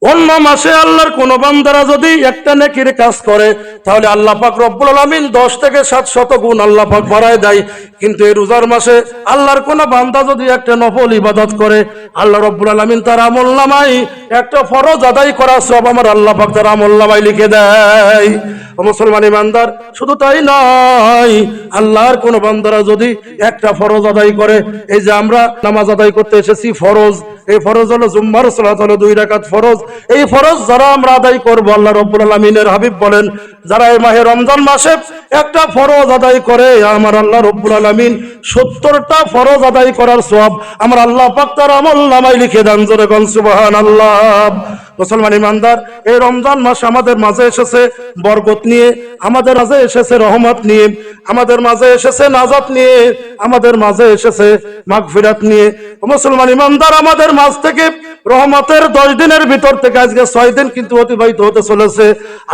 অন্য মাসে আল্লাহর কোন বান্দারা যদি একটা নেকির কাজ করে তাহলে আল্লাহ পাক রব্বুল আলামিন 10 থেকে 700 গুণ আল্লাহ পাক বাড়ায় দেয়। কিন্তু এই রোজার মাসে আল্লাহর কোন বান্দা যদি একটা নফল ইবাদত করে আল্লাহ রব্বুল আলামিন তার আমলনামায় একটা ফরজ আদায় করা সব আমার আল্লাহ পাক তার আমলনামায় লিখে দেয়। ও মুসলমান ইমানদার, শুধু তাই নয়, আল্লাহর কোন বান্দারা যদি একটা ফরজ আদায় করে, এই যে আমরা নামাজ আদায় করতে এসেছি ফরজ, এই ফরজ হলো জুম্মার সালাত হলো 2 রাকাত ফরজ। এই ফরজ যারা আমরা আদায় করব, আল্লাহ রাব্বুল আলামিনের হাবিব বলেন যারা এই মাহে রমজান মাসে একটা ফরজ আদায় করে আমার আল্লাহ রাব্বুল আলামিন 70টা ফরজ আদায় করার সওয়াব আমার আল্লাহ পাক তার আমলনামায় লিখে দেন। জোরে কোন সুবহানাল্লাহ। মুসলমান ইমানদার, এই রমজান মাস আমাদের মাঝে এসেছে বরকত নিয়ে, আমাদের মাঝে এসেছে রহমত নিয়ে, আমাদের মাঝে এসেছে নাজাত নিয়ে, আমাদের মাঝে এসেছে মাগফিরাত নিয়ে। মুসলমান ইমানদার, আমাদের মাঝ থেকে রহমতের 10 দিনের ভিতর থেকে আজকে 6 দিন কিন্তু অতিবাহিত হতে চলেছে।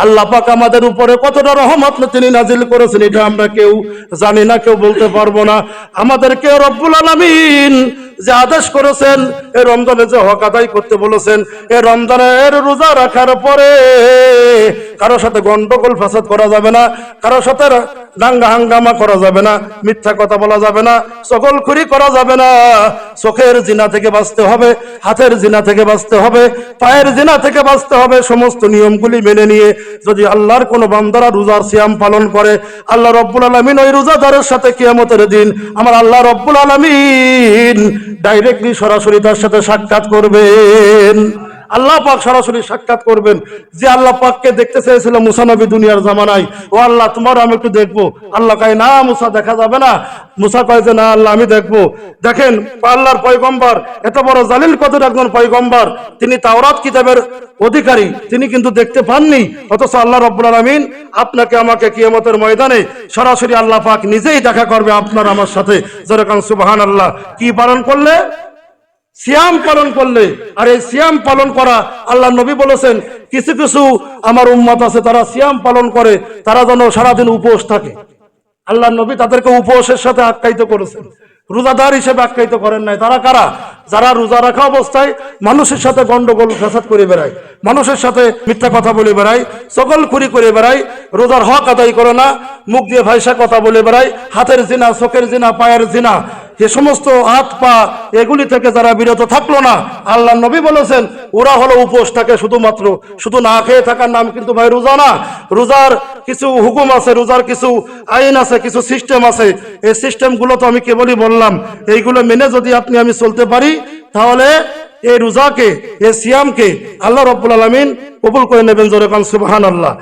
আল্লাহ পাক আমাদের উপরে কতটা রহমত তিনি নাজিল করেছেন এটা আমরা কেউ জানি না, কেউ বলতে পারবো না। আমাদেরকে রব্বুল আলামিন যে আদেশ করেছেন, এই রমজানে যে হক আদায় করতে বলেছেন, এই রমজানের রোজা রাখার পরে কারোর সাথে গন্ডগোল ফাসাদ করা যাবে না, কারোর সাথে দাঙ্গা হাঙ্গামা করা যাবে না, মিথ্যা কথা বলা যাবে না, চগলখুরি করা যাবে না। চোখের জিনা থেকে বাঁচতে হবে, হাতের জিনা থেকে বাঁচতে হবে, পায়ের জিনা থেকে বাঁচতে হবে। সমস্ত নিয়মগুলি মেনে নিয়ে যদি আল্লাহর কোন বান্দারা রোজার সিয়াম পালন করে, আল্লাহ রব্বুল আলামিন ওই রোজাদারের সাথে কিয়ামতের দিন আমার আল্লাহ রব্বুল আলামিন ডাইরেক্টলি সরাসরি তার সাথে সাক্ষাৎ করবেন। আল্লাহ পাক সরাসরি সাক্ষাৎ করবেন। যে আল্লাহ পাককে দেখতে চেয়েছিল মুসা নবী দুনিয়ার জামানায়, ও আল্লাহ তোমার আমি একটু দেখবো। আল্লাহ কয় না মুসা, দেখা যাবে না। মুসা কয় যে না আল্লাহ আমি দেখবো। দেখেন আল্লাহর পয়গম্বর, এত বড় জালিল কদর একজন পয়গম্বর, তিনি তাওরাত কিতাবের অধিকারী, তিনি কিন্তু দেখতে পাননি। অথচ আল্লাহ রাব্বুল আলামিন আপনাকে আমাকে কিয়ামতের ময়দানে সরাসরি আল্লাহ পাক নিজেই দেখা করবে আপনার আমার সাথে। যেরকম সুবহানাল্লাহ। কি পালন করলে? সিয়াম পালন করলে। আর এই সিয়াম পালন করা, আল্লাহ নবী বলেছেন কিছু কিছু আমার উম্মত আছে তারা সিয়াম পালন করে, তারা যেন সারাদিন উপোস থাকে। আল্লাহ নবী তাদেরকে উপোসের সাথে আখ্যায়িত করেছেন, রোজাদার হিসেবে আখ্যায়িত করেন নাই। তারা কারা? যারা রোজা রাখা অবস্থায় মানুষের সাথে গন্ডগোল ফাসাদ করে বেড়ায়, মানুষের সাথে মিথ্যা কথা বলে বেড়ায়, চগলখুরি করে বেড়ায়, রোজার হক আদায় করে না, মুখ দিয়ে ভাইসা কথা বলে বেড়ায়, হাতের জিনা, চোখের জিনা, পায়ের জিনা, যে সমস্ত হাত পা এগুলি থেকে যারা বিরত থাকলো না, আল্লাহ নবী বলেছেন ওরা হলো উপোস থাকে শুধুমাত্র। শুধু না খেয়ে থাকার নাম কিন্তু ভাই রোজা না। রোজার কিছু হুকুম আছে, রোজার কিছু আইন আছে, কিছু সিস্টেম আছে। এই সিস্টেমগুলো তো আমি কেবলই বললাম, এইগুলো মেনে যদি আপনি আমি চলতে পারি তাহলে এই রোজাকে, এই সিয়ামকে আল্লাহ রাব্বুল আলামিন কবুল করে নেবেন। জোরে কান সুবহানাল্লাহ।